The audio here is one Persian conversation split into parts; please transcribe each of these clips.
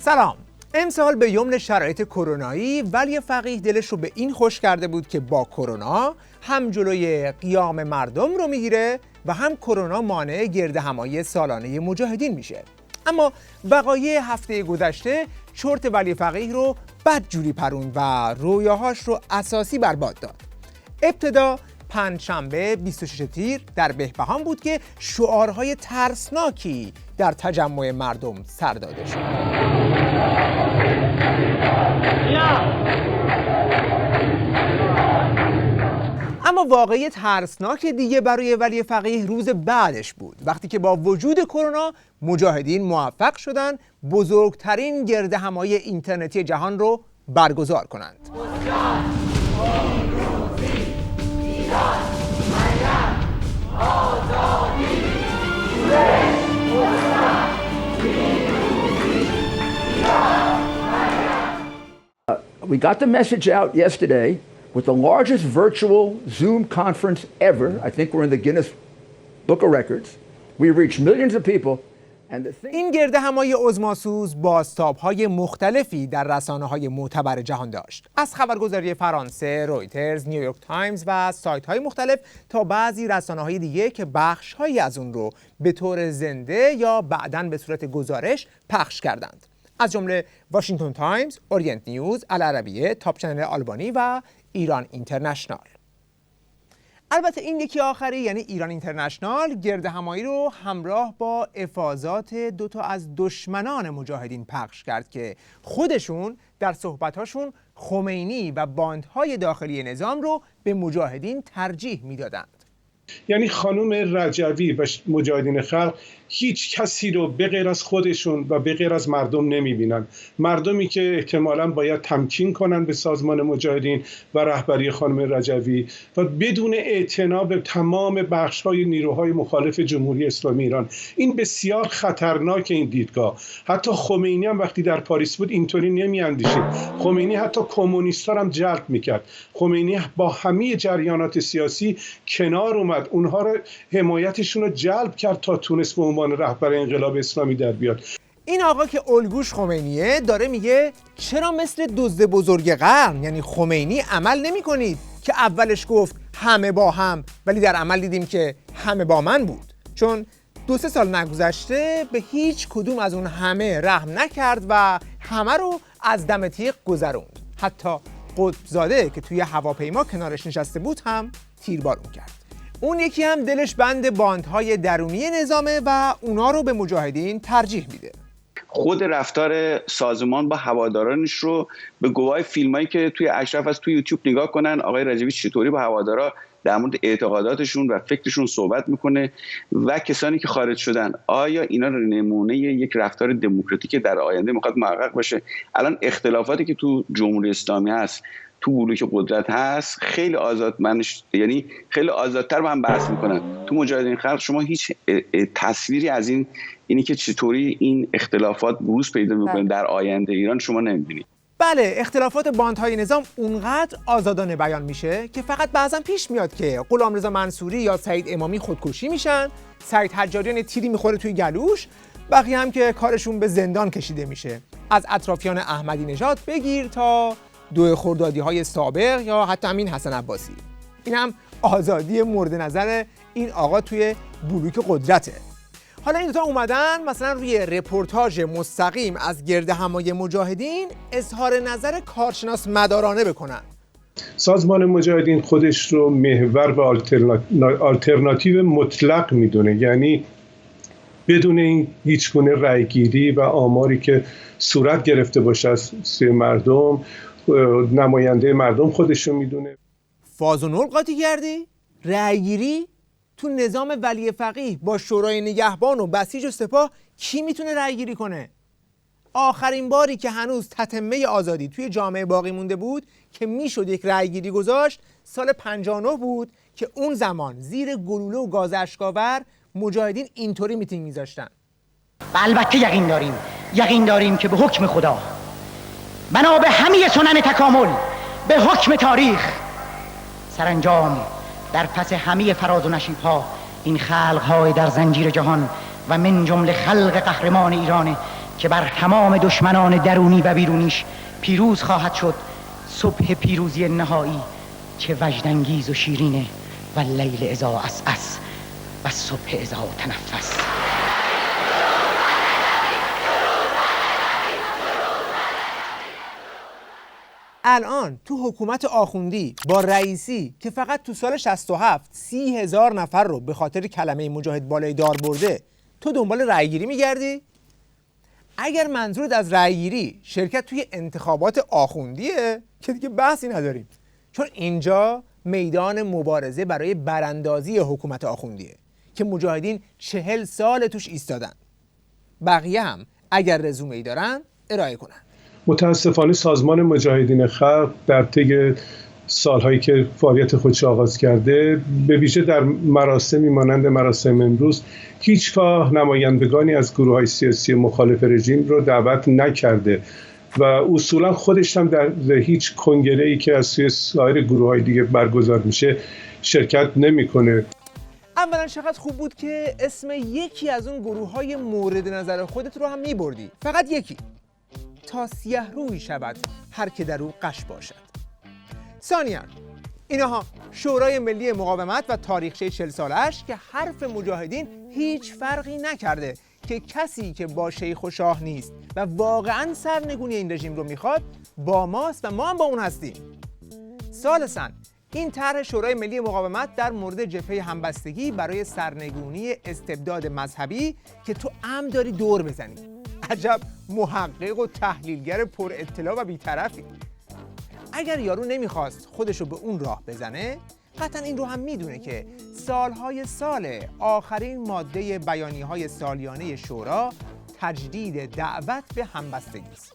سلام. امسال به یمن شرایط کرونایی ولی فقیه دلش رو به این خوش کرده بود که با کرونا هم جلوی قیام مردم رو میگیره و هم کرونا مانع گرد همایی سالانه مجاهدین میشه. اما وقایع هفته گذشته چرت ولی فقیه رو بدجوری پروند و رویاهاش رو اساسی برباد داد. ابتدا پنجشنبه 26 تیر در بهبهان بود که شعارهای ترسناکی در تجمع مردم سر داده شد. اما واقعی ترسناک دیگه برای ولی فقیه روز بعدش بود، وقتی که با وجود کرونا مجاهدین موفق شدن بزرگترین گرد همایی اینترنتی جهان رو برگزار کنند. We got the message out yesterday with the largest virtual Zoom conference ever. I think we're in the Guinness Book of Records. We reached millions of people. این گرد همایی عظماسوز بازتاب‌های مختلفی در رسانه‌های معتبر جهان داشت، از خبرگزاری فرانسه، رویترز، نیویورک تایمز و سایت‌های مختلف تا بعضی رسانه‌های دیگه که بخش‌هایی از اون رو به طور زنده یا بعداً به صورت گزارش پخش کردند، از جمله واشنگتن تایمز، اورینت نیوز، العربیه، تاپ چنل آلبانی و ایران اینترنشنال. البته این یکی آخری یعنی ایران اینترنشنال گرد همایی رو همراه با افاضات دوتا از دشمنان مجاهدین پخش کرد که خودشون در صحبتاشون خمینی و باندهای داخلی نظام رو به مجاهدین ترجیح میدادند. یعنی خانم رجوی و مجاهدین خلق هیچ کسی رو به غیر از خودشون و به غیر از مردم نمیبینن. مردمی که احتمالاً باید تمکین کنن به سازمان مجاهدین و رهبری خانم رجوی و بدون اعتنا به تمام بخش‌های نیروهای مخالف جمهوری اسلامی ایران. این بسیار خطرناک این دیدگاه. حتی خمینی هم وقتی در پاریس بود اینطوری نمیاندیشید. خمینی حتی کمونیست‌ها هم جلب میکرد. خمینی با همه جریانات سیاسی کنار اومد، اونها رو حمایتشون رو جلب کرد تا تونست به عنوان رهبر انقلاب اسلامی در بیاد. این آقا که الگوش خمینیه داره میگه چرا مثل دزد بزرگ قرن یعنی خمینی عمل نمی کنید که اولش گفت همه با هم ولی در عمل دیدیم که همه با من بود، چون 2-3 سال نگذشته به هیچ کدوم از اون همه رحم نکرد و همه رو از دم تیغ گذروند. حتی قطبزاده که توی هواپیما کنارش نشسته بود هم تیربارون کرد. اون یکی هم دلش بند باندهای درونی نظامه و اونا رو به مجاهدین ترجیح میده. خود رفتار سازمان با هوادارانش رو به گواه فیلمایی که توی اشرف از توی یوتیوب نگاه کنن، آقای رجوی چطوری با هوادارا در مورد اعتقاداتشون و فکرشون صحبت میکنه و کسانی که خارج شدن آیا اینا رو نمونه یک رفتار دموکراتیک در آینده میخواد محقق باشه؟ الان اختلافاتی که تو جمهوری اسلامی هست، تو بلوک قدرت هست، خیلی آزادمنش، یعنی خیلی آزادتر با هم بحث میکنن. تو مجاهدین خلق شما هیچ تصویری از اینی که چطوری این اختلافات بروز پیدا میکنه در آینده ایران شما نمیبینید. بله، اختلافات باندهای نظام اونقدر آزادانه بیان میشه که فقط بعضا پیش میاد که غلامرضا منصوری یا سعید امامی خودکشی میشن، سعید حجاریان تیری میخوره توی گلوش، بقیه هم که کارشون به زندان کشیده میشه، از اطرافیان احمدی نژاد بگیر تا دو خردادی‌های سابق یا حتی همین حسن عباسی. این هم آزادی مورد نظر این آقا توی بلوک قدرته. حالا این دوتا اومدن مثلا روی رپورتاژ مستقیم از گرد همایی مجاهدین اظهار نظر کارشناس مدارانه بکنن. سازمان مجاهدین خودش رو محور و آلترناتیو مطلق میدونه، یعنی بدون این هیچ گونه رأیگیری و آماری که صورت گرفته باشه از سوی مردم، نماینده مردم خودش رو میدونه. فاز و نور قاطی کردی؟ رأیگیری؟ تو نظام ولی فقیه با شورای نگهبان و بسیج و سپاه کی میتونه رأیگیری کنه؟ آخرین باری که هنوز تتمه آزادی توی جامعه باقی مونده بود که میشد یک رأیگیری گذاشت سال 59 بود که اون زمان زیر گلوله و گاز اشک‌آور مجاهدین اینطوری میتینگ میذاشتن. البته یقین داریم که به حکم خدا، بنا به همه سنن تکامل، به حکم تاریخ، سرانجام در پس همه فراز و نشیب‌ها این خلق‌های در زنجیر جهان و من جمله خلق قهرمان ایران که بر تمام دشمنان درونی و بیرونیش پیروز خواهد شد. صبح پیروزی نهایی چه وجدانگیز و شیرینه، و لیل اذا عسعس و صبح اذا تنفس. الان تو حکومت آخوندی با رئیسی که فقط تو سال 67 30,000 نفر رو به خاطر کلمه مجاهد بالای دار برده، تو دنبال رأیگیری میگردی؟ اگر منظورت از رأیگیری شرکت توی انتخابات آخوندیه که دیگه بحثی نداریم، چون اینجا میدان مبارزه برای براندازی حکومت آخوندیه که مجاهدین 40 سال توش ایستادن. بقیه هم اگر رزومه‌ای دارن ارائه کنن. متاسفانه سازمان مجاهدین خلق در طی سالهایی که فعالیت خودش آغاز کرده، به ویژه در مراسمی مانند مراسم امروز، هیچگاه نمایندگانی از گروه‌های سیاسی مخالف رژیم رو دعوت نکرده و اصولا خودش هم در هیچ کنگره‌ای که از سوی سایر گروه‌های دیگه برگزار میشه شرکت نمی‌کنه. اولا چقدر خوب بود که اسم یکی از اون گروه‌های مورد نظر خودت رو هم می‌بردی، فقط یکی، تا سیه روی شود هر که در او قش باشد. ثانیاً اینها شورای ملی مقاومت و تاریخچه 40 سالش که حرف مجاهدین هیچ فرقی نکرده که کسی که با شیخ و شاه نیست و واقعاً سرنگونی این رژیم رو میخواد با ماست و ما هم با اون هستیم. ثالثاً این طرح شورای ملی مقاومت در مورد جبهه همبستگی برای سرنگونی استبداد مذهبی که تو عمد داری دور بزنی. عجب محقق و تحلیلگر پر اطلاع و بی‌طرفی. اگر یارو نمیخواست خودشو به اون راه بزنه، قطعا این رو هم میدونه که سالهای سال آخرین ماده بیانیه‌های سالیانه شورا تجدید دعوت به همبستگی است.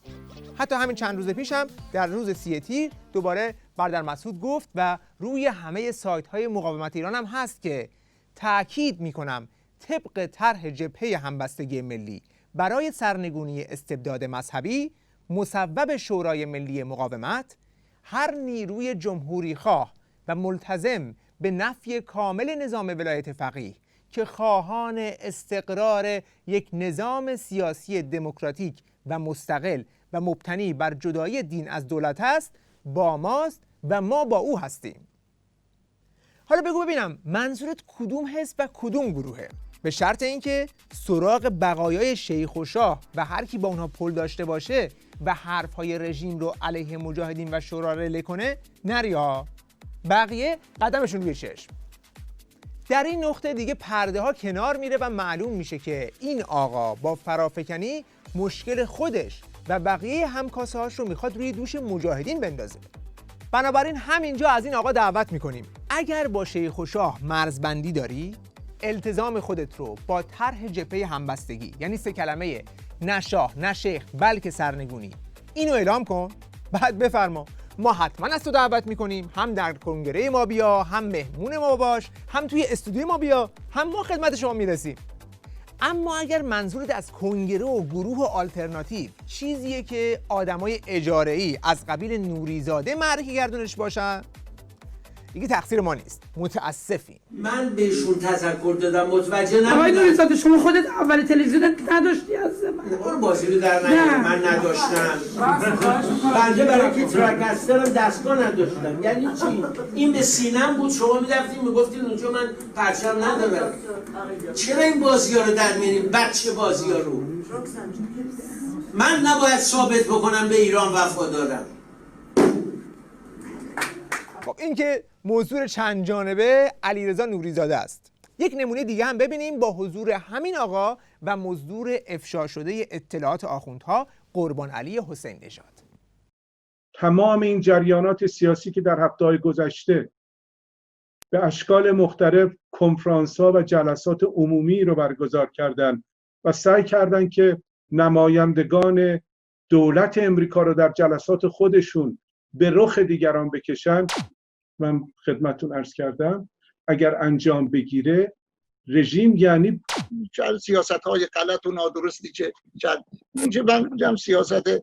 حتی همین چند روز پیش هم در روز 3 تیر دوباره برادر مسعود گفت و روی همه سایت‌های مقاومت ایران هم هست که تأکید میکنم طبق طرح جبهه همبستگی ملی برای سرنگونی استبداد مذهبی مصوب شورای ملی مقاومت، هر نیروی جمهوری خواه و ملتزم به نفی کامل نظام ولایت فقیه که خواهان استقرار یک نظام سیاسی دموکراتیک و مستقل و مبتنی بر جدایی دین از دولت است، با ماست و ما با او هستیم. حالا بگو ببینم منظورت کدوم حزب و کدوم گروهه؟ به شرط اینکه سراغ بقایای شیخ و شاه و هر کی با اونها پل داشته باشه و حرفهای رژیم رو علیه مجاهدین و شورا رله کنه نری ها. بقیه قدمشون روی چشم. در این نقطه دیگه پرده ها کنار میره و معلوم میشه که این آقا با فرافکنی مشکل خودش و بقیه همکاسه هاش رو میخواد روی دوش مجاهدین بندازه. بنابراین همینجا از این آقا دعوت میکنیم اگر با شیخ و شاه مرزبندی داری، التزام خودت رو با طرح جبهه همبستگی، یعنی 3 کلمه نه شاه نه شیخ بلکه سرنگونی، اینو اعلام کن. بعد بفرما ما حتما از تو دعوت میکنیم، هم در کنگره ما بیا، هم مهمون ما باش، هم توی استودیوی ما بیا، هم ما خدمت شما میرسیم. اما اگر منظورت از کنگره و گروه آلترناتیو چیزیه که آدمای اجاره‌ای از قبیل نوریزاده معرفی گردونش باشن، دیگه تقصیر ما نیست، متاسفیم. من بهشون تذکر دادم، متوجه نبودم. آقای نوریزاده شما خودت اول تلویزیون نداشتی از من. برو بازی رو در نیار. من نداشتم. بنده برای که ترک هستم دستگاه نداشتم. یعنی چی؟ این به سینم بود، شما می‌رفتین میگفتین اونجا من پرچم ندارم. چرا این بازی‌ها رو در میاریم؟ بچه بازی‌ها رو. من نباید ثابت بکنم به ایران وفادارم. خب این که موضوع چند جانبه علیرضا نوریزاده است. یک نمونه دیگه هم ببینیم با حضور همین آقا و مزدور افشا شده اطلاعات آخوندها قربان علی حسین نژاد. تمام این جریانات سیاسی که در هفته‌های گذشته به اشکال مختلف کنفرانس‌ها و جلسات عمومی رو برگزار کردن و سعی کردن که نمایندگان دولت امریکا رو در جلسات خودشون به رخ دیگران بکشن، من خدمتتون عرض کردم اگر انجام بگیره رژیم، یعنی سیاست‌های غلط و نادرستی که اینجا من سیاست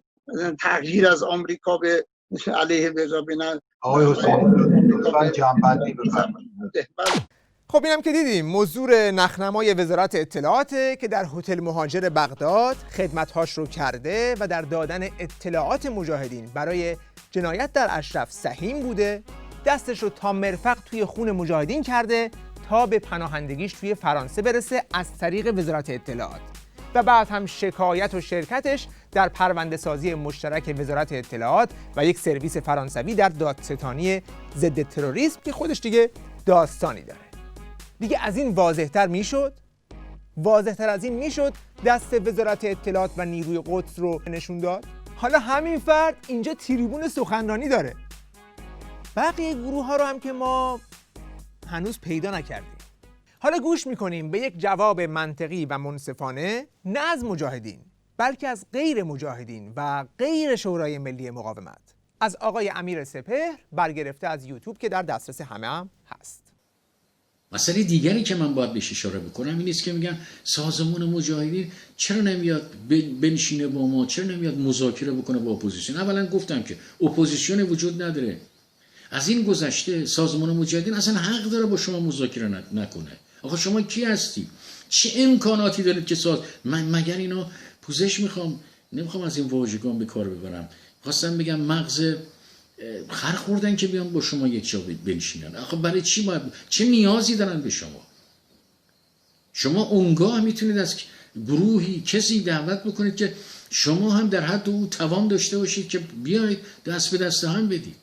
تغییر از آمریکا به علیه رضا بنن. آقای حسین لطفاً جنبندی بفرمایید. خب اینم که دیدیم مزدور نخنمای وزارت اطلاعاته که در هتل مهاجر بغداد خدمت‌هاش رو کرده و در دادن اطلاعات مجاهدین برای جنایت در اشرف سهیم بوده، دستش رو تا مرفق توی خون مجاهدین کرده تا به پناهندگیش توی فرانسه برسه از طریق وزارت اطلاعات و بعد هم شکایت و شرکتش در پرونده سازی مشترک وزارت اطلاعات و یک سرویس فرانسوی در دادستانی ضد تروریسم که خودش دیگه داستانی داره. دیگه از این واضح‌تر میشد؟ واضح‌تر از این میشد دست وزارت اطلاعات و نیروی قدس رو نشون داد؟ حالا همین فرد اینجا تریبون سخنرانی داره. بقیه گروه ها رو هم که ما هنوز پیدا نکردیم. حالا گوش میکنیم به یک جواب منطقی و منصفانه نه از مجاهدین بلکه از غیر مجاهدین و غیر شورای ملی مقاومت از آقای امیر سپهر برگرفته از یوتیوب که در دسترس همه هم هست. مسئله دیگری که من باید بهش اشاره بکنم این است که میگن سازمان مجاهدین چرا نمیاد بنشینه با ما، چرا نمیاد مذاکره بکنه با اپوزیسیون. اولا گفتم که اپوزیسیون وجود نداره. از این گذشته سازمان مجاهدین اصلا حق داره با شما مذاکره نکنه. آخه شما کی هستی؟ چه امکاناتی دارید که من مگر اینو پوزش نمیخوام از این واژگان به کار ببرم. خواستم بگم مغز خر خوردن که بیان با شما یک جا بنشینن. آخه برای چی چه نیازی دارن به شما؟ شما اونگاه میتونید از گروهی کسی دعوت بکنید که شما هم در حد او توان داشته باشید که بیایید دست به دست هم بدید.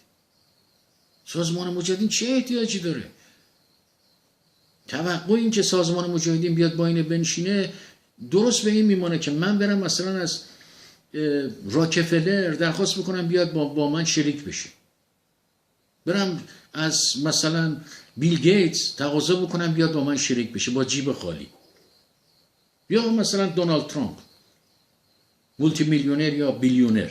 سازمان مجاهدین چه احتیاجی داره؟ توقع این که سازمان مجاهدین بیاد با این بنشینه درست به این میمانه که من برم مثلا از راکفلر درخواست بکنم بیاد با من شریک بشه، برم از مثلا بیل گیتس تقاضا بکنم بیاد با من شریک بشه با جیب خالی، یا مثلا دونالد ترامپ مولتی میلیونر یا بیلیونر،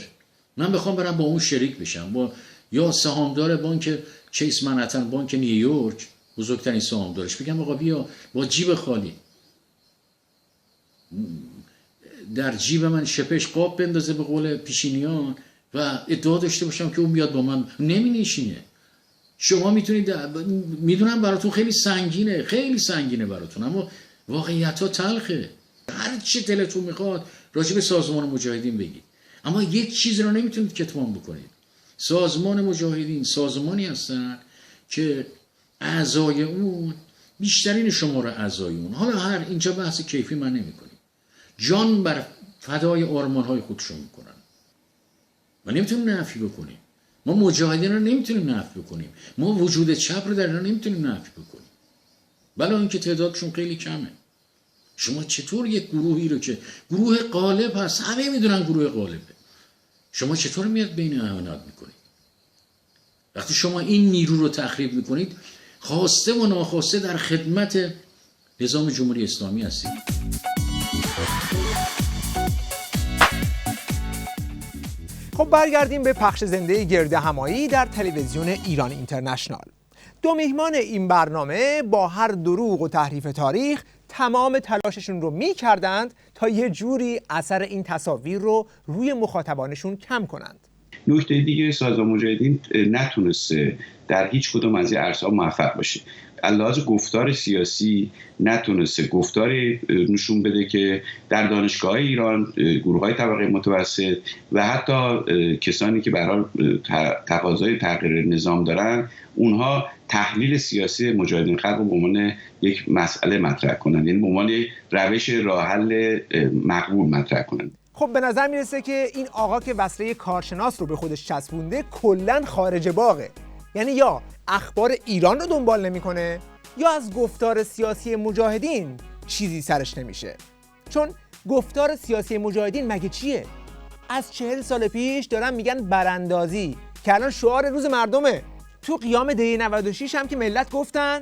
من بخوام برم با اون شریک بشم، یا سهامدار بانک چیس منهتن، بانک نیویورک، بزرگترین سهامدارش، بگم آقا بیا با جیب خالی در جیب من شپش قاب بندازه به قول پیشینیان و ادعا داشته باشم که اون بیاد با من. نمی نشینه. شما میتونید، میدونم براتون خیلی سنگینه براتون، اما واقعیت ها تلخه. هر چی دلتون میخواد راجع به سازمان مجاهدین بگید، اما یک چیز رو نمیتونید کتمان بکنید. سازمان مجاهدین سازمانی هستن که اعضای اون بیشترین شماره اعضای اون، حالا اینجا بحث کیفی من نمی‌کنم، جان بر فدای آرمان‌های خودشون میکنن و نمیتونیم نفی بکنیم. ما مجاهدین رو نمیتونیم نفی بکنیم، ما وجود چپ رو در اینا نمیتونیم نفی بکنیم، بلا اینکه تعدادشون خیلی کمه. شما چطور یک گروهی رو که گروه غالب هست، همه میدونن گروه غالبه، شما چطور میاد بین اهانت میکنید؟ وقتی شما این نیرو رو تخریب میکنید، خواسته و ناخواسته در خدمت نظام جمهوری اسلامی هستید. خب برگردیم به پخش زنده گرد همایی در تلویزیون ایران اینترنشنال. دو میهمان این برنامه با هر دروغ و تحریف تاریخ تمام تلاششون رو می‌کردند تا یه جوری اثر این تصاویر رو روی مخاطبانشون کم کنند. نکته دیگه، سازمان مجاهدین نتونسته در هیچ کدوم از این عرصه‌ها موفق باشه. علاوه گفتار سیاسی نتونسته گفتاری نشون بده که در دانشگاه ایران گروه‌های طبقه متوسط و حتی کسانی که به هر حال تقاضای تغییر نظام دارن، اونها تحلیل سیاسی مجاهدین خلق رو به عنوان یک مسئله مطرح کنن، یعنی به عنوان روش راه حل مقبول مطرح کنن. خب به نظر میرسه که این آقا که وصله کارشناس رو به خودش چسبونده کلاً خارج باغه. یعنی یا اخبار ایران رو دنبال نمیکنه یا از گفتار سیاسی مجاهدین چیزی سرش نمیشه. چون گفتار سیاسی مجاهدین مگه چیه؟ از 40 سال پیش دارن میگن براندازی که الان شعار روز مردمه. تو قیام دی 96 هم که ملت گفتن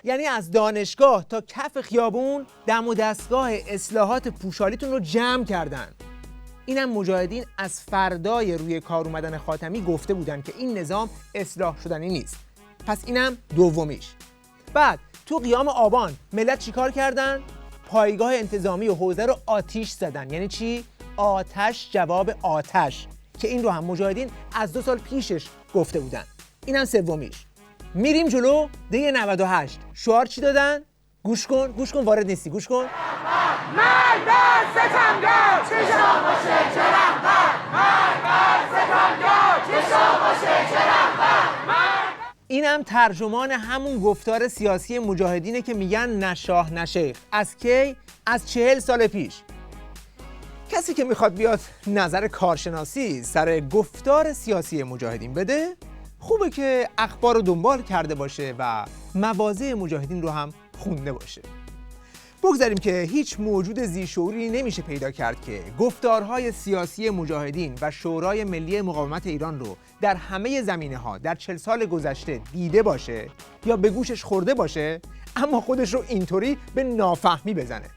یعنی از دانشگاه تا کف خیابون دم و دستگاه اصلاحات پوشالیتون رو جمع کردن. اینم مجاهدین از فردای روی کار اومدن خاتمی گفته بودن که این نظام اصلاح شدنی نیست. پس اینم دومیش. بعد تو قیام آبان ملت چیکار کردن؟ پایگاه انتظامی و حوزه رو آتیش زدن. یعنی چی؟ آتش جواب آتش. که این رو هم مجاهدین از 2 سال پیشش گفته بودن. اینم سومیش. میریم جلو. دی 98 شعار چی دادن؟ گوش کن وارد نیستی، گوش کن. مرد بر ستمگار چه شاه باشه چه رهبر، مرد بر ستمگار چه شاه باشه چه رهبر. اینم ترجمان همون گفتار سیاسی مجاهدینه که میگن نه شاه نه شیخ. از کی؟ از 40 سال پیش. کسی که میخواد بیاد نظر کارشناسی سر گفتار سیاسی مجاهدین بده، خوبه که اخبار رو دنبال کرده باشه و مواضع مجاهدین رو هم خونده باشه. بگذاریم که هیچ موجود ذی‌شعوری نمیشه پیدا کرد که گفتارهای سیاسی مجاهدین و شورای ملی مقاومت ایران رو در همه زمینه‌ها در 40 سال گذشته دیده باشه یا به گوشش خورده باشه، اما خودش رو اینطوری به نافهمی بزنه.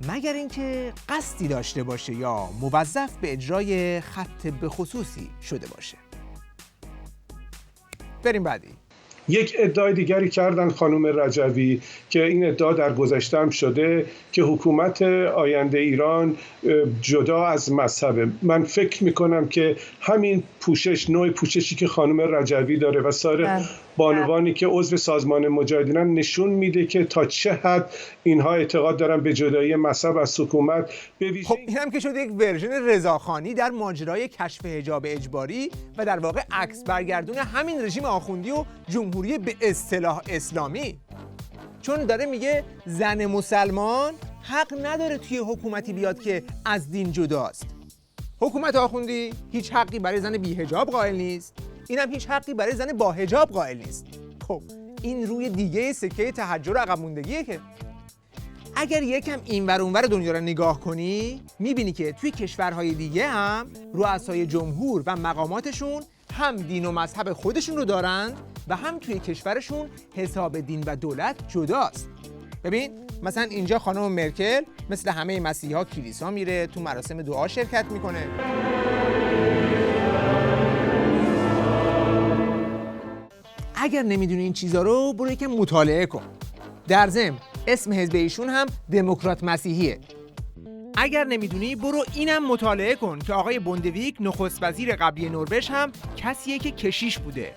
مگر اینکه قصدی داشته باشه یا موظف به اجرای خط به خصوصی شده باشه. بریم بعدی. یک ادعای دیگری کردن خانم رجوی که این ادعا در گذشته هم شده که حکومت آینده ایران جدا از مذهبه. من فکر میکنم که همین پوشش، نوع پوششی که خانم رجوی داره و سایر بانوانی که عضو سازمان مجاهدینن نشون میده که تا چه حد اینها اعتقاد دارن به جدایی مذهب از حکومت. خب اینم که شده یک ورژن رضاخانی در ماجرای کشف حجاب اجباری و در واقع عکس برگردون همین رژیم آخوندی و جمهوری به اصطلاح اسلامی. چون داره میگه زن مسلمان حق نداره توی حکومتی بیاد که از دین جداست. حکومت آخوندی هیچ حقی برای زن بی حجاب قائل نیست، اینم هیچ حقی برای زن با حجاب قائل نیست. خب این روی دیگه سکه تحجر و عقب موندگیه. که اگر یکم اینور اونور دنیا رو نگاه کنی میبینی که توی کشورهای دیگه هم رؤسای جمهور و مقاماتشون هم دین و مذهب خودشون رو دارند و هم توی کشورشون حساب دین و دولت جداست. ببین مثلا اینجا خانم مرکل مثل همه مسیحا کلیسا میره، تو مراسم دعا شرکت میکنه. اگر نمیدونی این چیزا رو برو یکم مطالعه کن. در ضمن اسم حزب ایشون هم دموکرات مسیحیه. اگر نمیدونی برو اینم مطالعه کن که آقای بوندویک نخست وزیر قبلی نروژ هم کسیه که کشیش بوده.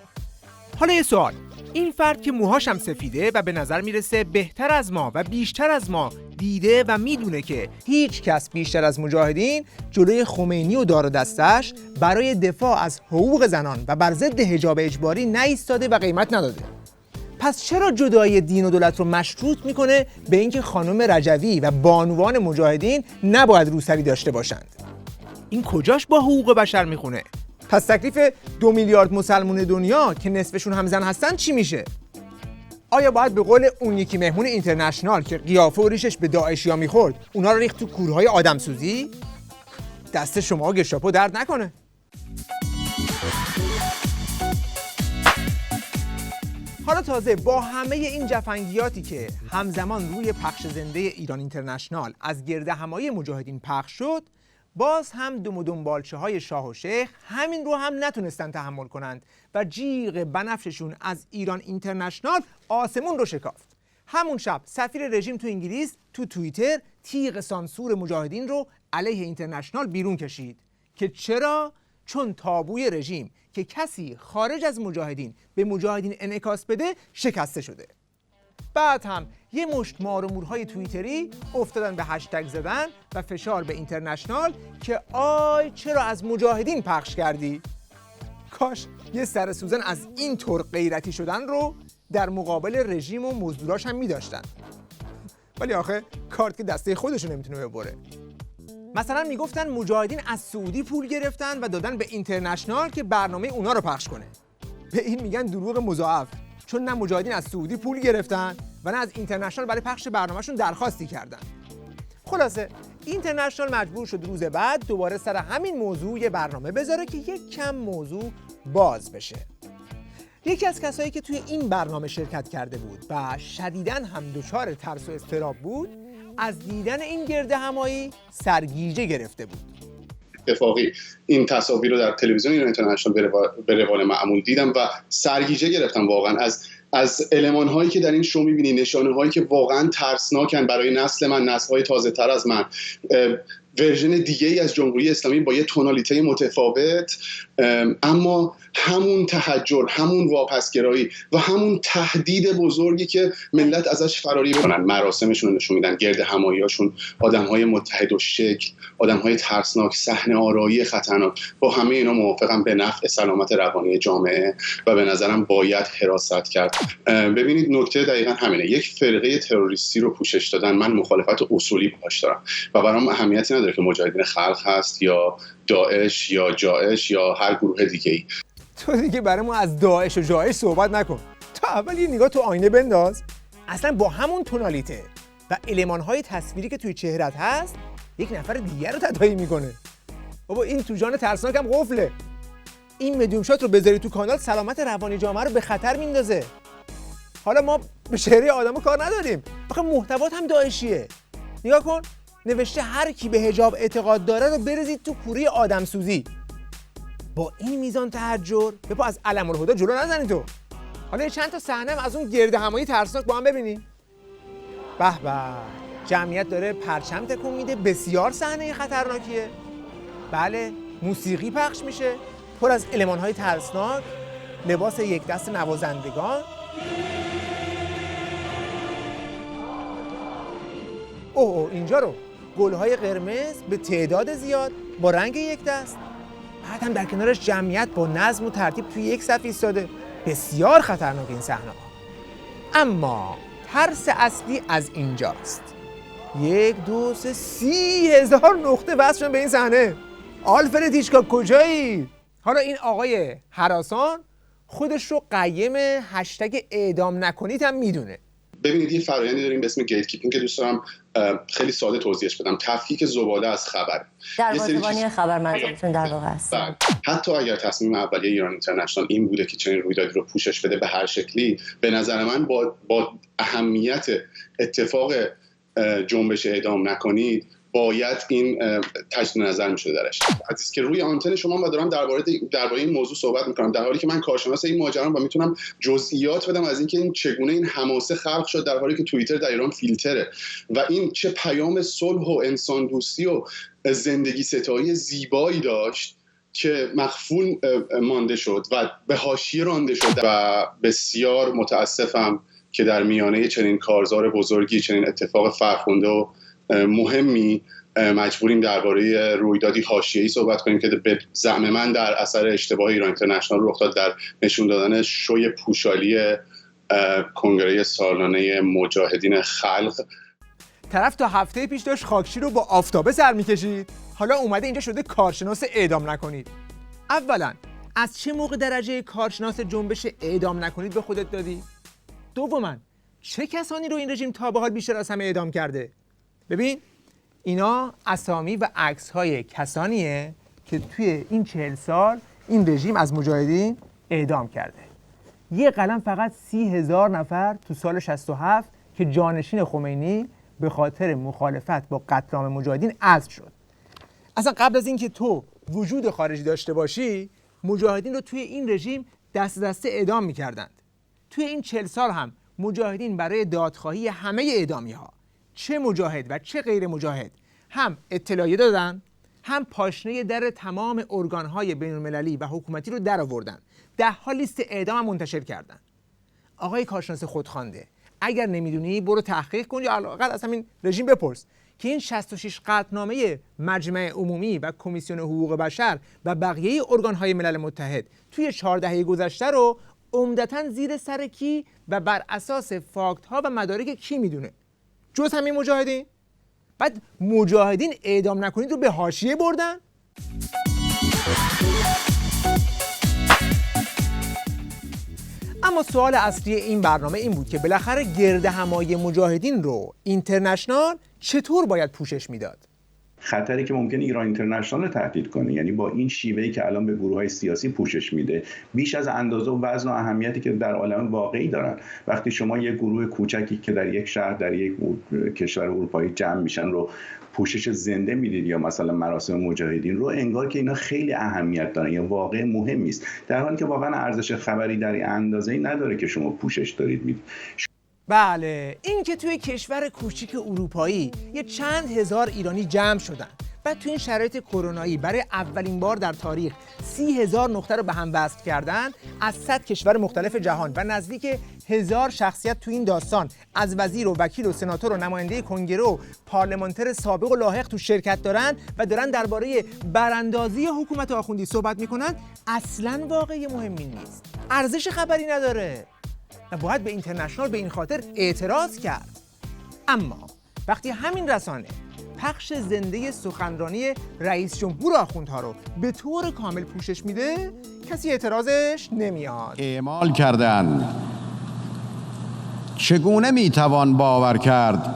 حالا یه سوال، این فرد که موهاش هم سفیده و به نظر میرسه بهتر از ما و بیشتر از ما دیده و میدونه که هیچ کس بیشتر از مجاهدین جلوی خمینی و دار و دستش برای دفاع از حقوق زنان و بر ضد حجاب اجباری نایستاده و قیمت نداده. پس چرا جدایی دین و دولت رو مشروط میکنه به اینکه خانم رجوی و بانوان مجاهدین نباید روسری داشته باشند؟ این کجاش با حقوق بشر میخونه؟ پس تکلیف 2 میلیارد مسلمان دنیا که نصفشون هم زن هستن چی میشه؟ آیا باید به قول اون یکی مهمون اینترنشنال که قیافه و ریشش به داعشیا میخورد اونا رو ریخت تو کورهای آدمسوزی؟ دست شما گشاپو درد نکنه. حالا تازه با همه این جفنگیاتی که همزمان روی پخش زنده ایران اینترنشنال از گردهمایی مجاهدین پخش شد، باز هم دم و دنبالچه های شاه و شیخ همین رو هم نتونستن تحمل کنند و جیغ بنفششون از ایران اینترنشنال آسمون رو شکافت. همون شب سفیر رژیم تو انگلیس تو توییتر تیغ سانسور مجاهدین رو علیه اینترنشنال بیرون کشید که چرا؟ چون تابوی رژیم که کسی خارج از مجاهدین به مجاهدین انعکاس بده شکسته شده. بعد هم یه مشت مار و مورهای توییتری افتادن به هشتگ زدن و فشار به اینترنشنال که آی چرا از مجاهدین پخش کردی؟ کاش یه سر سوزن از این طور غیرتی شدن رو در مقابل رژیم و مزدوراش هم می‌داشتن. ولی آخه کارت که دسته خودشو نمیتونه ببره. مثلا میگفتن مجاهدین از سعودی پول گرفتن و دادن به اینترنشنال که برنامه اونا رو پخش کنه. به این میگن دروغ مضاعف، چون نه مجاهدین از سعودی پول گرفتن و نه از اینترنشنال برای پخش برنامهشون درخواستی کردن. خلاصه اینترنشنال مجبور شد روز بعد دوباره سر همین موضوع یه برنامه بذاره که یک کم موضوع باز بشه. یکی از کسایی که توی این برنامه شرکت کرده بود و شدیداً هم دچار ترس و اضطراب بود، از دیدن این گردهمایی سرگیجه گرفته بود. اتفاقی این تصاویر رو در تلویزیون ایران اینترنشنال به روال معمول دیدم و سرگیجه گرفتم واقعا از المان هایی که در این شو می‌بینی، نشانه هایی که واقعا ترسناکن برای نسل من، نسل های تازه تر از من. ورژن دیگه ای از جمهوری اسلامی با یه تونالیته متفاوت، اما همون تحجر، همون واپسگرایی و همون تهدید بزرگی که ملت ازش فراری بکنن. مراسمشون رو نشون میدن، گرد هماییاشون آدم‌های متحد و شکل، آدم‌های ترسناک، صحنه آرایی خطرناک. با همه اینا موافقم به نفع سلامت روانی جامعه و به نظرم باید حراست کرد. ببینید نکته دقیقاً همینه. یک فرقه تروریستی رو پوشش دادن، من مخالفت اصولی باهاش دارم و برام اهمیتی نداره که مجاهدین خلق هست یا داعش یا جائش یا هر گروه دیگه‌ای. تو دیگه برای ما از داعش و جائش صحبت نکن. تا اول یه نگاه تو آینه بنداز. اصلا با همون تونالیته و المان‌های تصویری که توی چهرت هست یک نفر دیگر رو تداعی میکنه. بابا این تو جان ترسناک هم قفله. این مدیوم شات رو بذاری تو کانال سلامت روانی جامعه رو به خطر میندازه. حالا ما به چهره آدمو کار نداریم. آخه محتوات هم داعشیه. نگاه کن، نوشته هر کی به حجاب اعتقاد داره رو بریزید تو کوره آدمسوزی. با این میزان تحجر بپا از علم الهدی جلو نزنی تو. حالا چند تا صحنه از اون گرد همایی ترسناک با هم ببینیم. به به، جمعیت داره پرچم تکون میده، بسیار صحنه خطرناکیه. بله، موسیقی پخش میشه پر از المان‌های ترسناک، لباس یک دست نوازندگان. اوه اینجا رو گل‌های قرمز به تعداد زیاد با رنگ یک دست، بعد هم در کنارش جمعیت با نظم و ترتیب توی یک صف ایستاده. بسیار خطرناک این صحنه. اما ترس اصلی از اینجاست. 1 2 3 30,000 نقطه وصل به این صحنه. آلفرد هیچکاک کجایی؟ حالا این آقای هراسان خودش رو قیم هشتگ اعدام نکنید هم میدونه. ببینید یه فرآیندی داریم به اسم گیت کیپینگ که دوست دارم خیلی ساده توضیحش بدم. تفکیک زباله از خبر. دروازه‌بانی خبر منظورتون در واقع است. حتی اگر تصمیم اولیه ایران اینترنشنال این بوده که چنین رویدادی رو پوشش بده به هر شکلی، به نظر من با اهمیت اتفاق جنبش اعدام نکنید باید این تجدید نظر میشه درش. عزیز که روی آنتن شما و دارم درباره این موضوع صحبت میکنم، در حالی که من کارشناس این ماجرام و میتونم جزئیات بدم از اینکه این چگونه این حماسه خلق شد، در حالی که توییتر در ایران فیلتره و این چه پیام صلح و انسان دوستی و زندگی ستایی زیبایی داشت که مخفول مانده شد و به حاشیه رانده شد. و بسیار متاسفم که در میانه چنین کارزار بزرگی، چنین اتفاق فرخنده و مهمی مجبوریم درباره رویدادی حاشیه‌ای صحبت کنیم که به زعم من در اثر اشتباه ایران اینترنشنال رخ داد در نشون دادن شوی پوشالی کنگره سالانه مجاهدین خلق. طرف تا هفته پیش داشت خاکشی رو با آفتابه سر می‌کشید، حالا اومده اینجا شده کارشناس اعدام نکنید. اولا از چه موقع درجه کارشناس جنبش اعدام نکنید به خودت دادی؟ دوما چه کسانی رو این رژیم تا به حال بیشتر از همه اعدام کرده؟ ببین اینا اسامی و عکس‌های کسانیه که توی این 40 سال این رژیم از مجاهدین اعدام کرده. یه قلم فقط 30,000 نفر تو سال 67 که جانشین خمینی به خاطر مخالفت با قتل عام مجاهدین عزل شد. اصلا قبل از اینکه تو وجود خارجی داشته باشی، مجاهدین رو توی این رژیم دست دسته اعدام می‌کردند. توی این 40 سال هم مجاهدین برای دادخواهی همه اعدامی‌ها، چه مجاهد و چه غیر مجاهد، هم اطلاعیه دادن، هم پاشنه در تمام ارگان‌های بین‌المللی و حکومتی رو در آوردن. 10 لیست اعدام هم منتشر کردن. آقای کارشناس خودخوانده، اگر نمیدونی برو تحقیق کن یا علاقه از همین رژیم بپرس که این 66 قطعنامه مجمع عمومی و کمیسیون حقوق بشر و بقیه ارگان‌های ملل متحد توی 4 دهه گذشته رو عمدتاً زیر سر کی و بر اساس فاکت‌ها و مدارک کی میدونه؟ جز همین مجاهدین؟ بعد مجاهدین اعدام نکنید رو به حاشیه بردن؟ اما سوال اصلی این برنامه این بود که بالاخره گرد همایی مجاهدین رو اینترنشنال چطور باید پوشش میداد؟ خطری که ممکنه ایران اینترنشنال رو تهدید کنه، یعنی با این شیوهی که الان به گروه‌های سیاسی پوشش میده، بیش از اندازه و وزن و اهمیتی که در عالم واقعی دارن. وقتی شما یک گروه کوچکی که در یک شهر در یک کشور اروپایی جمع میشن رو پوشش زنده میدید یا مثلا مراسم مجاهدین رو، انگار که اینا خیلی اهمیت دارن یا واقع مهمی است، در حالی که واقعا ارزش خبری در این اندازه‌ای نداره که شما پوشش دارید میدید. بله، این که توی کشور کوچیک اروپایی یه چند هزار ایرانی جمع شدن بعد تو این شرایط کرونایی برای اولین بار در تاریخ 30,000 نقطه رو به هم وصل کردن از 100 کشور مختلف جهان و نزدیک 1000 شخصیت تو این داستان از وزیر و وکیل و سناتور و نماینده کنگره و پارلمانتر سابق و لاحق تو شرکت دارن و دارن درباره براندازی حکومت آخوندی صحبت میکنن، اصلاً واقعی مهمی نیست. ارزش خبری نداره و باید به اینترنشنال به این خاطر اعتراض کرد. اما وقتی همین رسانه پخش زنده سخنرانی رئیس جمهور آخوندها رو به طور کامل پوشش میده، کسی اعتراضش نمیاد. اعمال کردن چگونه میتوان باور کرد؟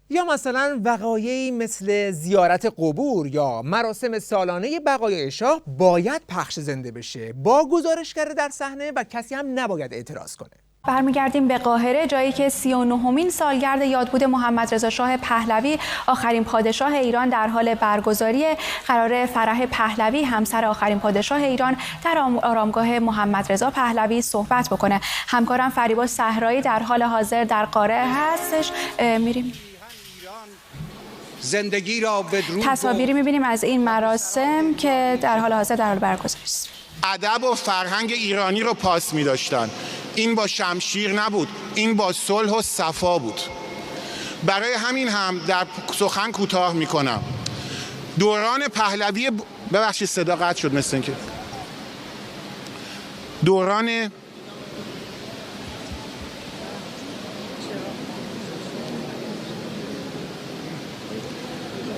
یا مثلا وقایعی مثل زیارت قبور یا مراسم سالانه بقایای شاه باید پخش زنده بشه با گزارشگر در صحنه و کسی هم نباید اعتراض کنه. برمیگردیم به قاهره، جایی که 39مین سالگرد یادبود محمد رضا شاه پهلوی، آخرین پادشاه ایران، در حال برگزاری. قرار فرح پهلوی، همسر آخرین پادشاه ایران، در آرامگاه محمد رضا پهلوی صحبت بکنه. همکارم فریبا صحرایی در حال حاضر در قاهره هستش. میریم زندگی را بدرود. تصاویری میبینیم از این مراسم که در حال حاضر در حال برگزاری است. ادب و فرهنگ ایرانی رو پاس می داشتن. این با شمشیر نبود، این با صلح و صفا بود. برای همین هم در سخن کوتاه می کنم. دوران پهلوی ببخشید صدا قطع شد مثل اینکه دوران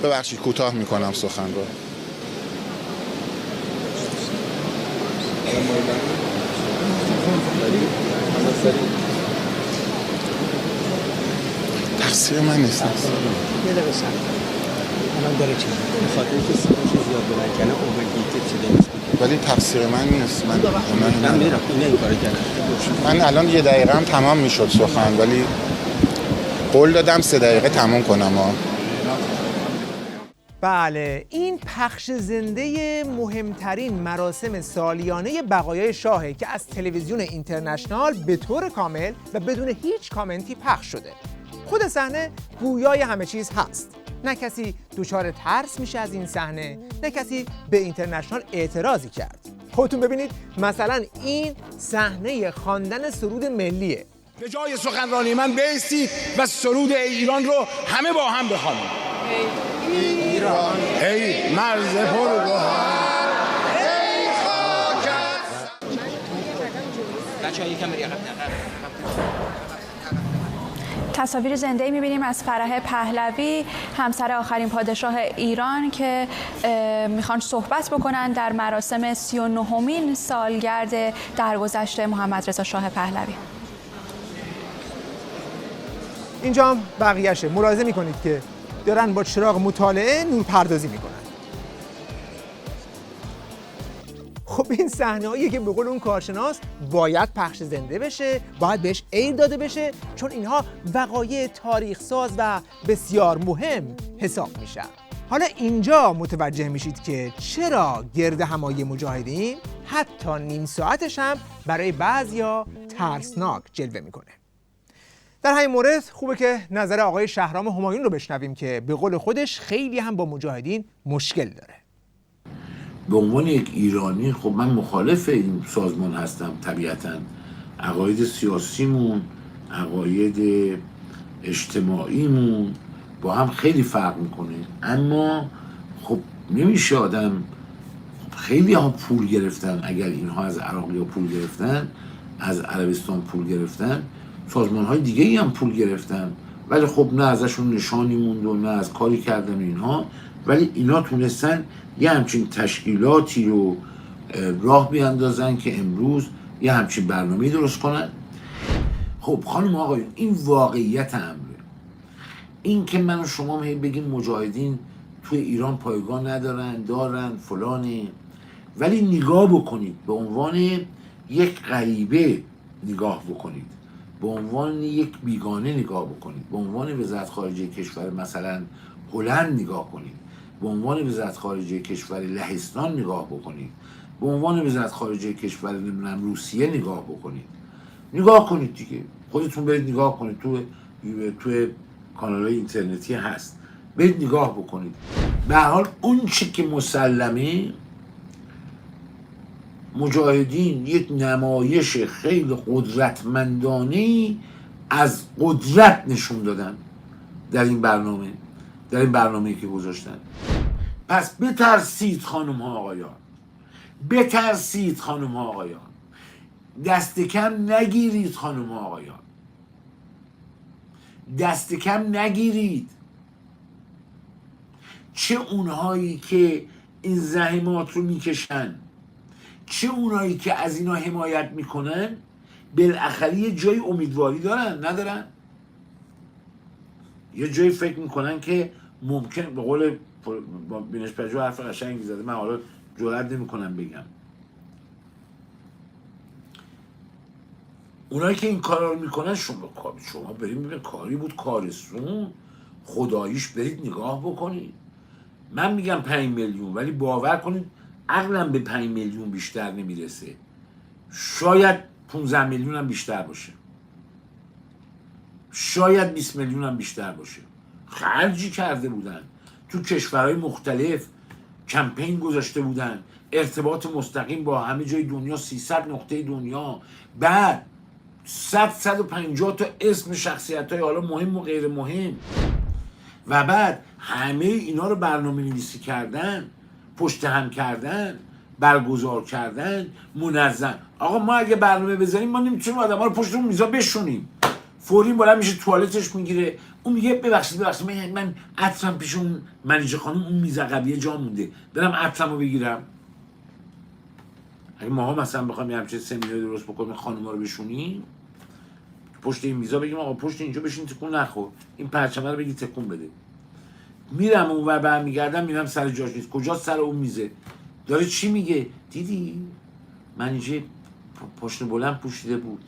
ببخشید کوتاه می کنم سخن رو. تقصیر من نیست. یه دقیقه صبر کن. الان داره چی؟ به خاطر اینکه صداش زیاد بلند کنه اوورهیتد شده نیست. ولی تقصیر من نیست. من میرم این کارو کردم. من الان 1 دقیقه هم تمام میشد سخن، ولی قول دادم 3 دقیقه تمام کنم ها. بله، این پخش زنده مهمترین مراسم سالیانه بقایای شاهه که از تلویزیون اینترنشنال به طور کامل و بدون هیچ کامنتی پخش شده. خود صحنه گویای همه چیز هست. نه کسی دچار ترس میشه از این صحنه، نه کسی به اینترنشنال اعتراضی کرد. خودتون ببینید مثلا این صحنه خواندن سرود ملیه. به جای سخنرانی من بایستید و سرود ایران رو همه با هم بخوانیم. ایران ای مرز پرگوهر، ای خاکت. بچه‌ها یکم بری عقب. تصاویر زنده‌ای می‌بینیم از فرح پهلوی، همسر آخرین پادشاه ایران، که میخوان صحبت بکنن در مراسم 39مین سالگرد درگذشت محمد رضا شاه پهلوی. اینجا هم بقیه‌شه. ملاحظه می‌کنید که دارن با چراغ مطالعه نور پردازی میکنن. خب این صحنه‌ایه که به قول اون کارشناس باید پخش زنده بشه، باید بهش عید داده بشه، چون اینها وقایع تاریخ ساز و بسیار مهم حساب میشن. حالا اینجا متوجه میشید که چرا گرد همایی مجاهدین حتی نیم ساعتش هم برای بعضیا ترسناک جلوه میکنه. در همین مورد خوبه که نظر آقای شهرام همایون رو بشنویم که به قول خودش خیلی هم با مجاهدین مشکل داره. به عنوان یک ایرانی خب من مخالف این سازمان هستم. طبیعتاً عقاید سیاسیمون، عقاید اجتماعیمون با هم خیلی فرق میکنه، اما خب نمیشه آدم، خیلی ها پول گرفتن. اگر اینها از عراقی ها پول گرفتن، از عربستان پول گرفتن، سازمان های دیگه ای هم پول گرفتن، ولی خب نه ازشون نشانی موند و نه از کاری کردن اینها، ولی اینا تونستن یه همچین تشکیلاتی رو راه بیاندازن که امروز یه همچین برنامه‌ای درست کنن. خب خانم آقایون، این واقعیت امره. این که من و شما بگیم مجاهدین توی ایران پایگاه ندارن، دارن فلانه، ولی نگاه بکنید، به عنوان یک غریبه نگاه بکنید، به عنوان یک بیگانه نگاه بکنید، به عنوان وزارت خارجه کشور مثلا هلند نگاه کنید، به عنوان وزارت خارجه کشور لهستان نگاه بکنید، به عنوان وزارت خارجه کشور روسیه نگاه بکنید. نگاه کنید دیگه، خودتون برید نگاه کنید، تو کانال‌های اینترنتی هست. برید نگاه بکنید. به هر حال اون چی که مسلمه، مجاهدین یک نمایش خیلی قدرتمندانه از قدرت نشون دادن در این برنامه که گذاشتن. پس بترسید خانم ها آقایان، بترسید خانم ها آقایان، دست کم نگیرید خانم ها آقایان، دست کم نگیرید. چه اونهایی که این زحمات رو میکشن، چه اونهایی که از اینا حمایت میکنن، بالاخره یه جای امیدواری دارن ندارن؟ یه جایی فکر میکنن که ممکن، به قول بینش پژوه حرف قشنگی زده، من حالا جرئت نمیکنم بگم، اونایی که این کارا رو میکنن، شما برید ببین کاری بود کارستون، خداییش برید نگاه بکنید. من میگم 5 میلیون، ولی باور کنید عقلم به 5 میلیون بیشتر نمیرسه، شاید 15 میلیون هم بیشتر باشه، شاید 20 میلیون هم بیشتر باشه. خرجی کرده بودن، تو کشورهای مختلف کمپین گذاشته بودن، ارتباط مستقیم با همه جای دنیا، 300 نقطه دنیا، بعد 150 تا اسم شخصیت‌های حالا مهم و غیر مهم، و بعد همه اینا رو برنامه نویسی کردن، پشت هم کردن، برگزار کردن، منظم. آقا ما اگه برنامه بزنیم، ما نمیتونیم آدم‌ها رو پشت اون میزا بشونیم. فوری بالا میشه توالتش میگیره، اون میگه ببخشید من عطرم پیش اون منیجه خانم اون میز عقبیه جا مونده، برم عطرمو بگیرم. اگه ماها مثلا بخوایم یه همچین سمیناری درست بکنیم، خانم‌ها رو بشونیم پشت این میزا، بگیم آقا پشت اینجا بشین تکون نخور، این پرچمه رو بگی تکون بده. میرم اون ور برمیگردم میرم سر جاش نیست. کجاست؟ سر اون میزه. داره چی میگه؟ دیدی منیجه پشت بلند پوشیده بود،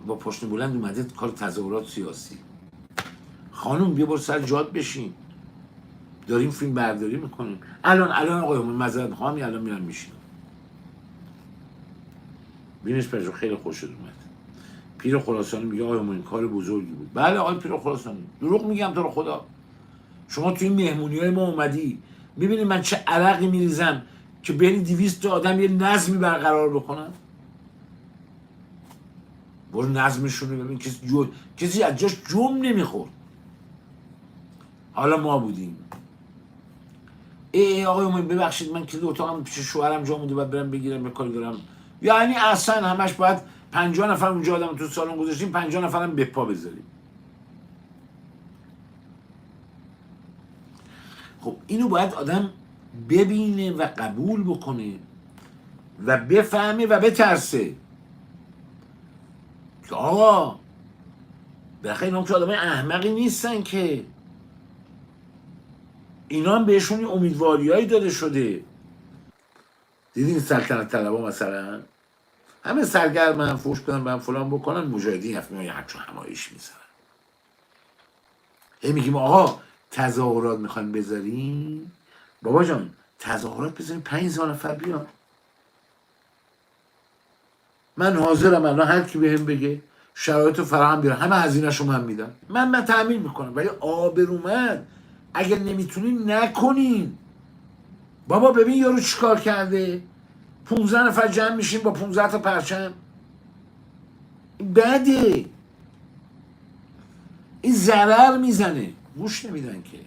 با پشت بلند اومده کار تظاهرات سیاسی. خانم بیا برو سر جات بشین، داریم فیلم برداری میکنیم. الان آقای من معذرت میخوام، الان میرم میشینم. بینش پژو خیلی خوشت اومد. پیر خراسانی میگه آقای این کار بزرگی بود. بله آقای پیر خراسانی، دروغ میگم تو رو خدا؟ شما توی مهمونی‌های ما اومدی میبینی من چه عرقی میریزم که بین 200 تا آدم یه نظمی برقرار بکنم؟ برو نظمشون رو ببین، کسی از جاش جم نمیخورد. حالا ما بودیم آقای امید ببخشید من کلید اتاقم پیش شوهرم جا مونده، باید برم بگیرم، به کاری دارم. یعنی اصلا همش باید 50 نفر اونجا آدم تو سالن گذاشتیم، 50 نفرم به پا بذاریم. خب اینو باید آدم ببینه و قبول بکنه و بفهمه و بترسه که آقا بخیر اینا که آدمای احمقی نیستن که، اینا هم بهشون امیدواریایی داده شده. دیدین سلطنت طلبا مثلا همه سرگرمن، فوش بدن به فلان بکنن، مجاهدین هفته همچون همایش میزنن. میگیم آقا تظاهرات میخوایم بذاریم، بابا جان تظاهرات بذاریم 5000 نفر بیان، من حاضرم الان هر کی بهم بگه شرایط رو فراهم بیارم، همه هزینه‌شو من میدم، من تأمین میکنم. ولی آبرومند اگر نمیتونین نکنین. بابا ببین یارو چیکار کرده، 15 نفر جمع میشین با 15 تا پرچم، بده، این ضرر میزنه. گوش نمیدن که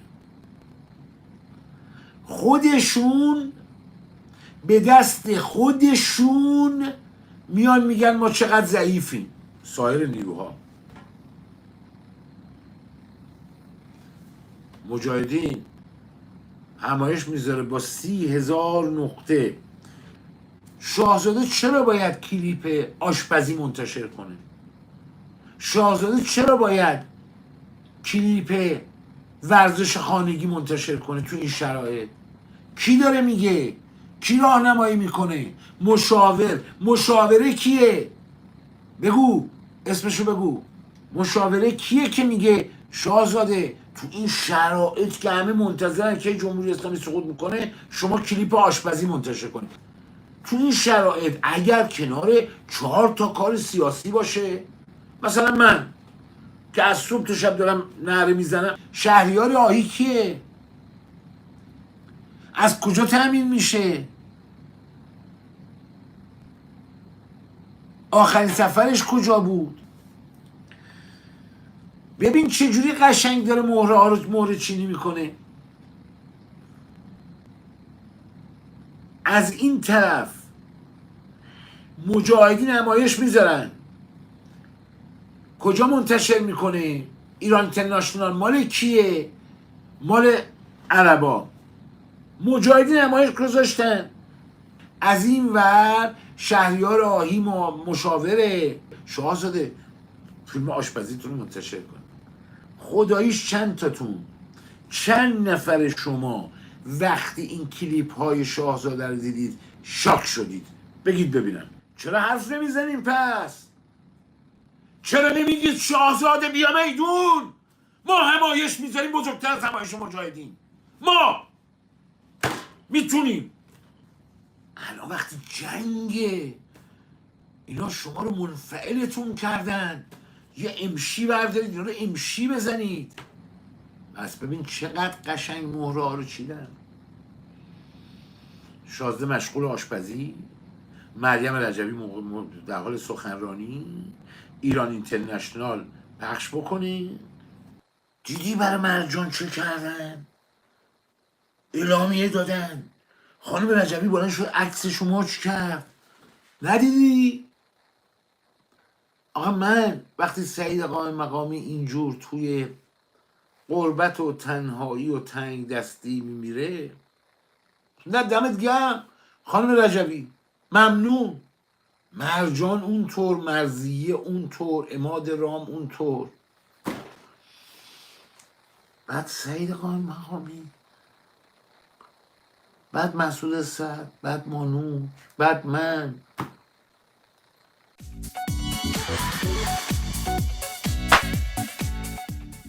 خودشون به دست خودشون میان میگن ما چقدر ضعیفیم. سایر نیروها، مجاهدین همایش میذاره با 30,000 نقطه. شاهزاده چرا باید کلیپ آشپزی منتشر کنه؟ شاهزاده چرا باید کلیپ ورزش خانگی منتشر کنه تو این شرایط؟ کی داره میگه؟ کی راهنمایی میکنه؟ مشاوره کیه؟ بگو اسمشو بگو. مشاوره کیه که میگه شاهزاده تو این شرایط که همه منتظرن که جمهوری اسلامی سقوط میکنه شما کلیپ آشپزی منتشر کنید؟ تو این شرایط اگر کنار 4 تا کار سیاسی باشه، مثلا من که از صبح تا شب دارم نعره میزنم. شهریار آهی کیه؟ از کجا تامین میشه؟ آخرین سفرش کجا بود؟ ببین چجوری قشنگ داره مهره چینی میکنه. از این طرف مجاهدین نمایش میذارن، کجا منتشر میکنه؟ ایران اینترنشنال مال کیه؟ مال عربا. مجاهدین نمایش گذاشتن. از این ور شهریار آهی مشاوره شاهزاده فیلم آشپزیتون رو منتشر کن. خداییش چند نفر شما وقتی این کلیپ های شاهزاده رو دیدید شاک شدید؟ بگید ببینم. چرا حرف نمیزنیم پس؟ چرا نمیگید شاهزاده بیا میدون؟ ما همایش میذاریم بزرگتر از همایش مجاهدین. ما میتونیم. الان وقتی جنگه اینا شما رو منفعلتون کردن، یه امشی بردارید اینا رو امشی بزنید. بس ببین چقدر قشنگ مهره ها رو چیدن. شازده مشغول آشپزی، مریم رجبی در حال سخنرانی، ایران اینترنشنال پخش بکنه. دیدی برای مرجان چه کردن؟ اعلامیه دادن. خانم رجبی بلند شد عکسشو ماچ کرد. ندیدی؟ آقا من وقتی سعید قائم مقامی اینجور توی غربت و تنهایی و تنگ دستی میمیره، نه دمت گرم خانم رجبی، ممنون. مرجان اونطور، مرضیه اونطور، عماد رام اونطور. بعد سعید قائم مقامی، بعد مسعود سعد، بعد مانو، بعد من.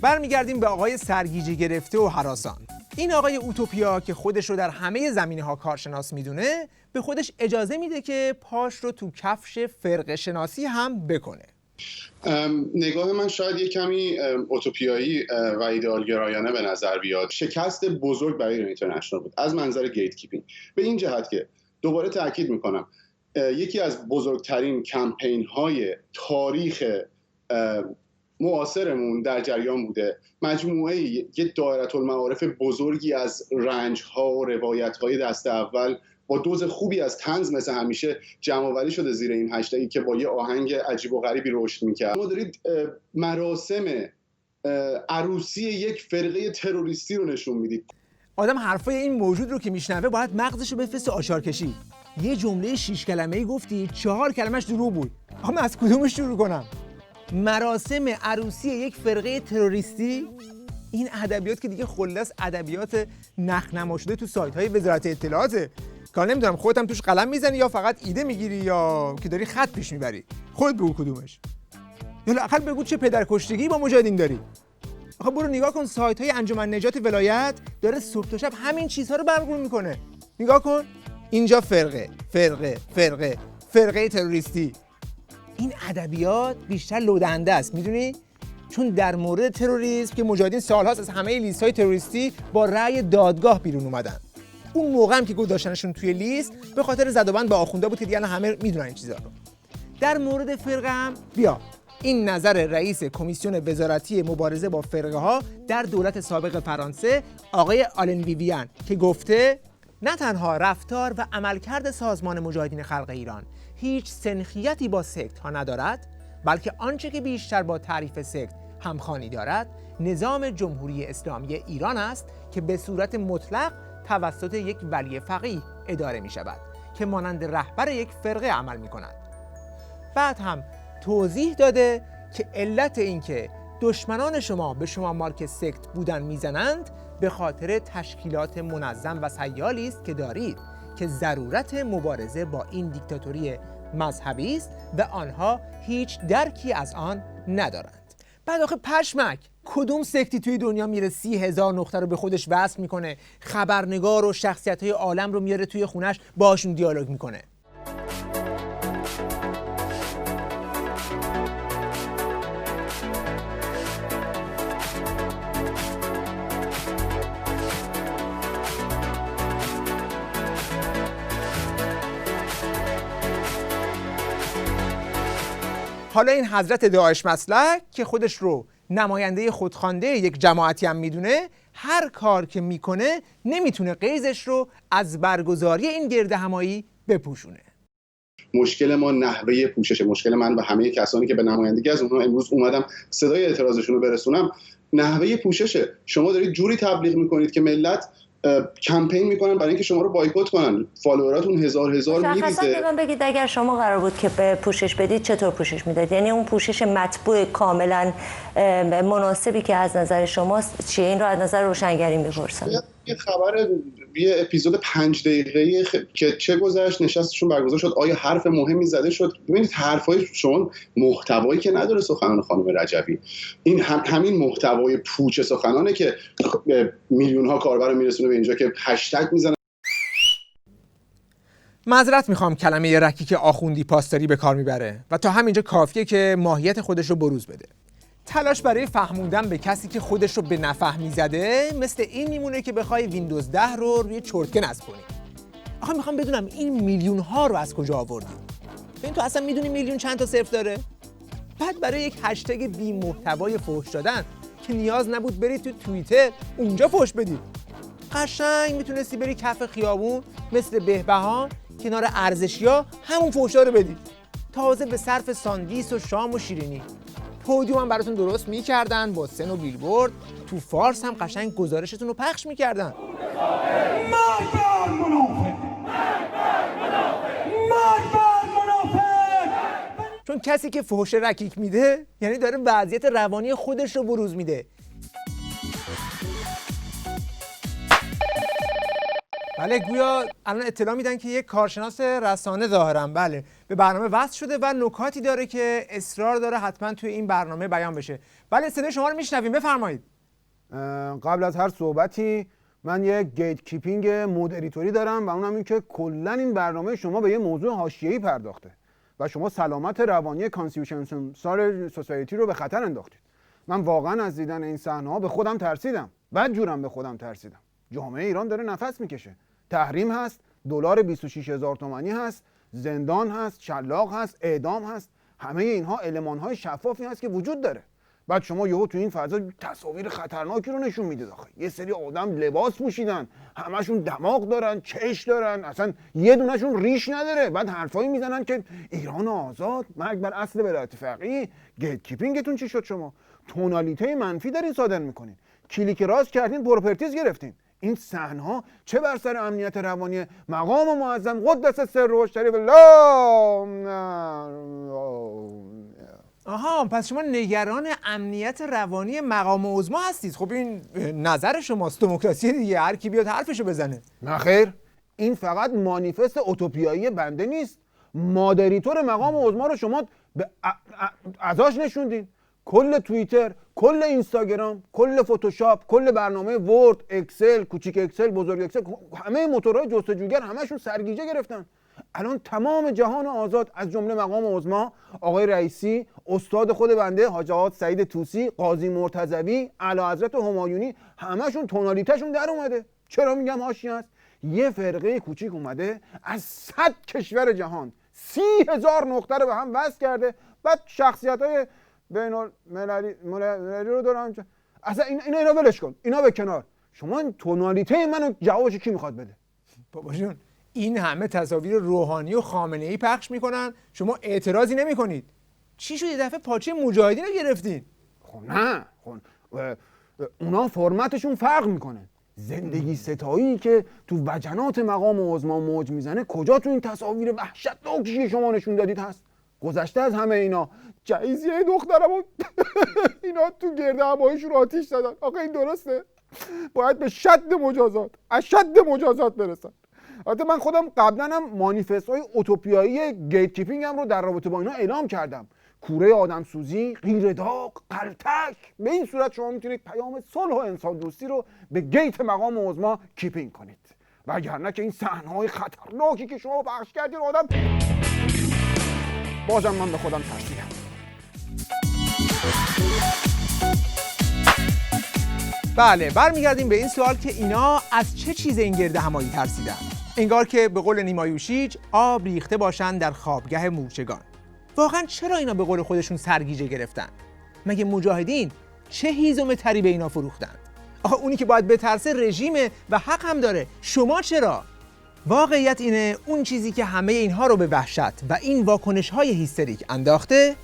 برمیگردیم به آقای سرگیجه گرفته و هراسان. این آقای اوتوپیا که خودش رو در همه زمینه‌ها کارشناس میدونه، به خودش اجازه میده که پاش رو تو کفش فرقه شناسی هم بکنه. نگاه من شاید یه کمی اوتوپیایی و ایدئالگرایانه به نظر بیاد. شکست بزرگ برای ایران اینترنشنال بود از منظر گیت کیپینگ، به این جهت که دوباره تاکید میکنم یکی از بزرگترین کمپین های تاریخ معاصرمون در جریان بوده. مجموعه یک دایره المعارف بزرگی از رنج ها و روایت های دست اول با دوز خوبی از طنز مثل همیشه جمع‌آوری شده زیر این هشتگی که با یه آهنگ عجیب و غریبی رشد میکرد. ما دارید مراسم عروسی یک فرقه تروریستی رو نشون میدید. آدم حرفای این موجود رو که میشنوه باید مغزش رو بفرسته آشار کشی. یه جمله 6 کلمه‌ای گفتی، 4 کلمش دروغ بود. من از کدومش شروع کنم؟ مراسم عروسی یک فرقه تروریستی؟ این ادبیات که دیگه خلاص ادبیات نخنما شده تو سایت‌های وزارت اطلاعاته. کار نمیدونم خودت هم توش قلم میزنی یا فقط ایده میگیری یا که داری خط پیش میبری. خودت بگو کدومش. یا لااقل بگو چه پدرکشتگی با مجاهدین داری. آخه برو نگاه کن سایت‌های انجمن نجات ولایت داره صبح تا شب همین چیزها رو برگزار میکنه. نگاه کن اینجا فرقه تروریستی. این ادبیات بیشتر لودنده است، میدونی؟ چون در مورد تروریسم که مجاهدین سال‌هاست از همه لیست‌های تروریستی با رأی دادگاه بیرون اومدن. اون موقع هم که گذاشتنشون توی لیست به خاطر زدوبند به آخوندا بود که دیگه همه میدونن این چیزا رو. در مورد فرقه هم بیا این نظر رئیس کمیسیون وزارتی مبارزه با فرقه ها در دولت سابق فرانسه آقای آلن ویویان که گفته نه تنها رفتار و عملکرد سازمان مجاهدین خلق ایران هیچ سنخیتی با سکت ها ندارد، بلکه آنچه که بیشتر با تعریف سکت همخوانی دارد نظام جمهوری اسلامی ایران است که به صورت مطلق توسط یک ولی فقیه اداره می شود که مانند رهبر یک فرقه عمل می کند. بعد هم توضیح داده که علت اینکه دشمنان شما به شما مارک سکت بودن میزنند به خاطر تشکیلات منظم و سیالی است که دارید که ضرورت مبارزه با این دیکتاتوری مذهبی است و آنها هیچ درکی از آن ندارند. بعد آخه پشمک کدوم سکتی توی دنیا میره 30,000 نقطه رو به خودش وصل میکنه، خبرنگار و شخصیت‌های عالم رو میاره توی خونش باهاشون دیالوگ میکنه؟ حالا این حضرت داعش مسلک که خودش رو نماینده خودخوانده یک جماعتی هم میدونه، هر کار که میکنه نمیتونه غیظش رو از برگزاری این گردهمایی بپوشونه. مشکل ما نحوه پوششه. مشکل من و همه کسانی که به نمایندگی از اونها امروز اومدم صدای اعتراضشون رو برسونم نحوه پوششه. شما دارید جوری تبلیغ میکنید که ملت کمپین میکنن برای اینکه شما رو بایکوت کنن، فالووراتون هزار میریزه. مشخصا بگید اگر شما قرار بود که به پوشش بدید چطور پوشش میدادید؟ یعنی اون پوشش مطبوع کاملا مناسبی که از نظر شماست چیه؟ این رو از نظر روشنگری میپرسم. یه خبر، یه اپیزود 5 دقیقه‌ای که چه گذشت، نشستشون برگزار شد، آیا حرف مهمی زده شد؟ ببینید حرفای شما محتوایی که نداره سخنان خانم رجبی. این همین محتوای پوچ سخنانه که میلیون ها کاربر رو میرسونه به اینجا که هشتگ میزنه. معذرت میخوام کلمه رکیک آخوندی پاسداری به کار میبره و تا همینجا کافیه که ماهیت خودش رو بروز بده. تلاش برای فهموندن به کسی که خودش رو به نفهمی زده مثل این میمونه که بخوای ویندوز 10 رو روی چرتکه نصب کنی. آخه میخوام بدونم این میلیون ها رو از کجا آوردی؟ ببین تو اصلا میدونی میلیون چند تا صفر داره؟ بعد برای یک هشتگ بی محتوای فحش دادن که نیاز نبود بری تو توییتر اونجا فحش بدی. قشنگ میتونستی بری کف خیابون مثل بهبهان کنار ارزشیا همون فحشا رو بدی. تازه به صرف ساندویچ و شام و شیرینی. پودیوم هم براتون درست میکردن با سن و بیلبورد، تو فارس هم قشنگ گزارشتون رو پخش میکردن. چون کسی که فحش رکیک میده یعنی داره وضعیت روانی خودش رو بروز میده. بله گویا الان اطلاع میدن که یک کارشناس رسانه ظاهرا به برنامه وصل شده و نکاتی داره که اصرار داره حتما توی این برنامه بیان بشه. بله صدای شما رو میشنویم، بفرمایید. قبل از هر صحبتی من یک گیت کیپینگ مودریتوری دارم و اونم این که کلا این برنامه شما به یه موضوع حاشیه‌ای پرداخته و شما سلامت روانی کانستیتوشن سوسایتی رو به خطر انداختید. من واقعا از دیدن این صحنه‌ها به خودم ترسیدم. بدجورم به خودم ترسیدم. جامعه ایران داره نفس میکشه. تحریم هست، دلار 26000 تومانی هست، زندان هست، شلاق هست، اعدام هست. همه اینها المان‌های شفافی هست که وجود داره. بعد شما یهو تو این فضا تصاویر خطرناکی رو نشون میدید. آخه یه سری آدم لباس پوشیدن، همشون دماغ دارن، چش دارن، اصلا یه دونهشون ریش نداره. بعد حرفایی میزنن که ایران آزاد، مرگ بر اصل ولایت فقیه. گیت کیپینگتون چی شد شما؟ تونالیته منفی دارین صادر میکنین. کلیک راست کردین، پروپرتیز گرفتین. این صحنه‌ها چه بر سر امنیت روانی مقام معظم قدس سره شریف آها، پس شما نگران امنیت روانی مقام عظما هستید. خب این نظر شماست، دموکراسی دیگه، هر کی بیاد حرفشو بزنه. نه خیر، این فقط مانیفست اوتوپیایی بنده نیست. مادریتور مقام عظما رو شما ازاش نشوندین. کل توییتر، کل اینستاگرام، کل فتوشاپ، کل برنامه ورد، اکسل، کوچیک اکسل، بزرگ اکسل، همه موتورهای جستجوگر همشون سرگیجه گرفتن. الان تمام جهان آزاد از جمله مقام عظما، آقای رئیسی، استاد خود بنده حاج آقا سعید طوسی، قاضی مرتضوی، اعلیحضرت همایونی، همشون تونالیتهشون در اومده. چرا میگم حاشیه است؟ یه فرقه کوچیک اومده از 100 کشور جهان 30,000 نقطه رو به هم وصل کرده. بعد شخصیت‌های بین‌المللی رو دارن. اصلا اینا ولش کن، اینا به کنار. شما این تونالیته منو جوابش کی میخواد بده؟ بابا جون، این همه تصاویر روحانی و خامنه‌ای پخش میکنن، شما اعتراضی نمیکنید. چی شد یه دفعه پاچه مجاهدین رو گرفتین؟ خب نه، خب اونا فرمتشون فرق میکنه. زندگی ستایی که تو وجنات مقام عظما موج میزنه کجا تو این تصاویر وحشتناکی شما نشون دادید هست؟ گذشته از همه اینا. جایزیه دخترمو اینا تو گردهماییشون رو آتیش زدن. آقا این درسته؟ باید به شد مجازات، اشد مجازات برسن. البته من خودم قبلا هم مانیفست های اوتوپیایی گیت کیپینگ هم رو در رابطه با اینا اعلام کردم. کوره آدم سوزی، غیر داغ، قلتک. به این صورت شما میتونید پیام صلح و انسان دوستی رو به گیت مقام عظما کیپینگ کنید. وگرنه که این صحنه‌های خطرناکی که شما پخش کردین آدم، بازم من به خودم ترسیدم. بله، برمیگردیم به این سوال که اینا از چه چیز این گردهمایی ترسیدن. انگار که به قول نیما یوشیج آب ریخته باشن در خوابگاه مورچگان. واقعا چرا اینا به قول خودشون سرگیجه گرفتن؟ مگه مجاهدین چه هیزم تری به اینا فروختند؟ آخه اونی که باید بترسه رژیمه و حق هم داره، شما چرا؟ واقعیت اینه اون چیزی که همه اینها رو به وحشت و این واکنش‌های هیستریک انداخته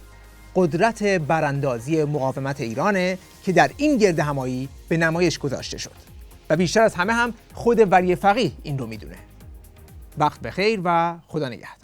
قدرت براندازی مقاومت ایرانه که در این گردهمایی به نمایش گذاشته شد و بیشتر از همه هم خود ولی فقیه این رو میدونه. وقت بخیر و خدا نگهدار.